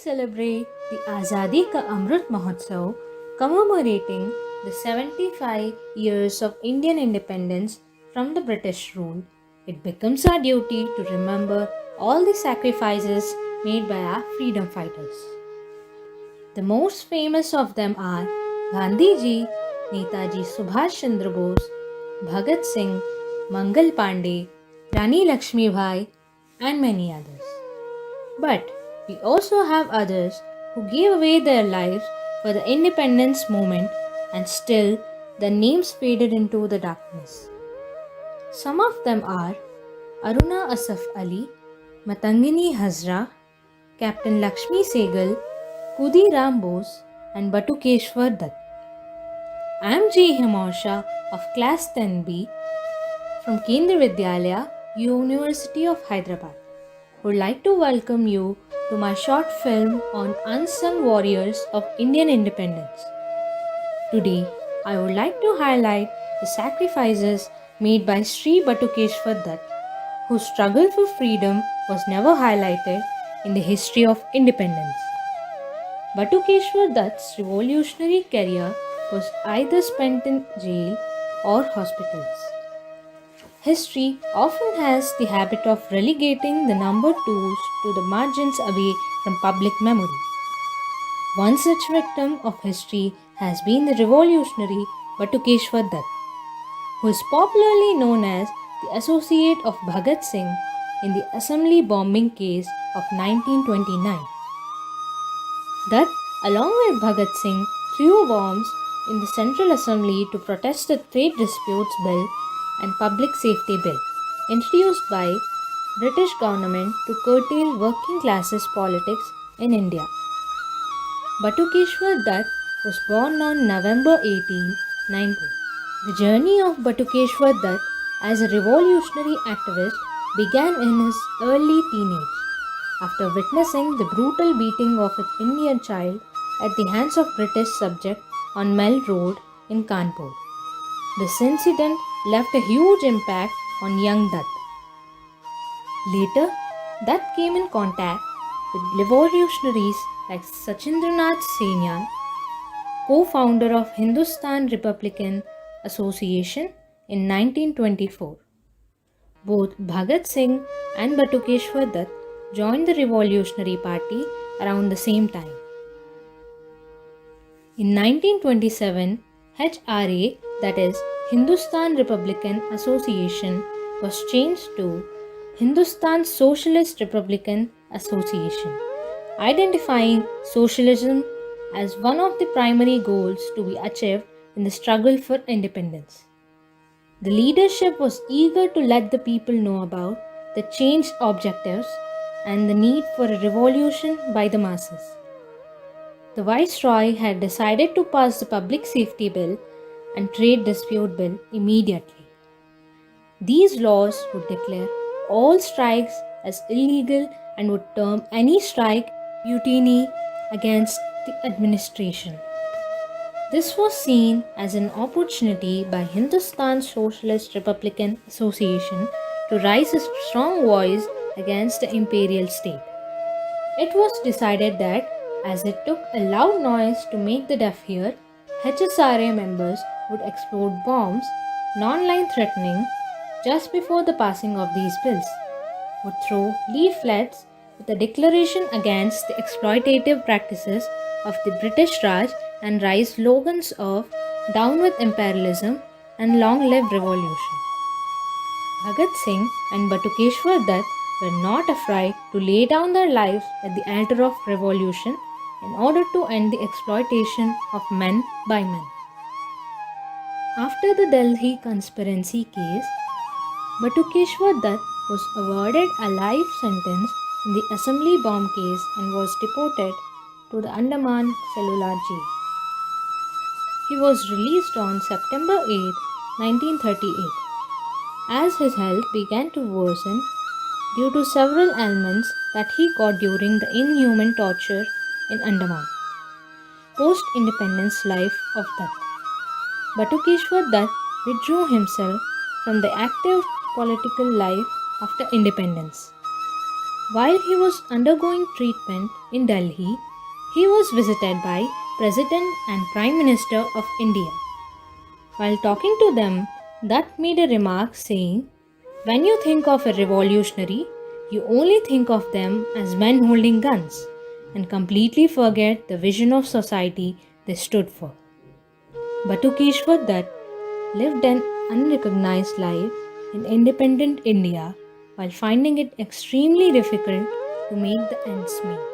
celebrate the Azadi Ka Amrit Mahotsav commemorating the 75 years of Indian independence from the British rule. It becomes our duty to remember all the sacrifices made by our freedom fighters. The most famous of them are Gandhiji, Netaji Subhash Chandra Bose, Bhagat Singh, Mangal Pandey, Rani Lakshmi Bai, and many others. But we also have others who gave away their lives for the independence movement and still their names faded into the darkness. Some of them are Aruna Asaf Ali, Matangini Hazra, Captain Lakshmi Segal, Kudi Ram Bose, and Batukeshwar Dutt. I am G. Himansha of Class 10B from Kendra Vidyalaya, University of Hyderabad. Would like to welcome you to my short film on unsung warriors of Indian independence. Today, I would like to highlight the sacrifices made by Sri Batukeshwar Dutt, whose struggle for freedom was never highlighted in the history of independence. Batukeshwar Dutt's revolutionary career was either spent in jail or hospitals. History often has the habit of relegating the number twos to the margins away from public memory. One such victim of history has been the revolutionary Batukeshwar Dutt, who is popularly known as the associate of Bhagat Singh in the assembly bombing case of 1929. Dutt, along with Bhagat Singh, threw bombs in the Central Assembly to protest the Trade Disputes Bill and Public Safety Bill, introduced by British government to curtail working classes politics in India. Batukeshwar Dutt was born on November 18, 19. The journey of Batukeshwar Dutt as a revolutionary activist began in his early teenage, after witnessing the brutal beating of an Indian child at the hands of British subject on Mel Road in Kanpur. This incident left a huge impact on young Dutt. Later, Dutt came in contact with revolutionaries like Sachindranath Senyan, co-founder of Hindustan Republican Association in 1924. Both Bhagat Singh and Batukeshwar Dutt joined the Revolutionary Party around the same time. In 1927, HRA, that is Hindustan Republican Association, was changed to Hindustan Socialist Republican Association, identifying socialism as one of the primary goals to be achieved in the struggle for independence. The leadership was eager to let the people know about the changed objectives and the need for a revolution by the masses. The Viceroy had decided to pass the Public Safety Bill and Trade Dispute Bill immediately. These laws would declare all strikes as illegal and would term any strike mutiny against the administration. This was seen as an opportunity by Hindustan Socialist Republican Association to raise a strong voice against the imperial state. It was decided that as it took a loud noise to make the deaf hear, HSRA members would explode bombs, non-line threatening, just before the passing of these bills, would throw leaflets with a declaration against the exploitative practices of the British Raj and raise slogans of "Down with imperialism" and "Long live revolution." Bhagat Singh and Batukeshwar Dutt were not afraid to lay down their lives at the altar of revolution in order to end the exploitation of men by men. After the Delhi conspiracy case, Batukeshwar Dutt was awarded a life sentence in the assembly bomb case and was deported to the Andaman Cellular Jail. He was released on September 8, 1938, as his health began to worsen due to several ailments that he got during the inhuman torture in Andaman. Post-independence life of Dutt. Batukeshwar Dutt withdrew himself from the active political life after independence. While he was undergoing treatment in Delhi, he was visited by President and Prime Minister of India. While talking to them, Dutt made a remark saying, "When you think of a revolutionary, you only think of them as men holding guns and completely forget the vision of society they stood for." Batukeshwar Dutt lived an unrecognized life in independent India while finding it extremely difficult to make the ends meet.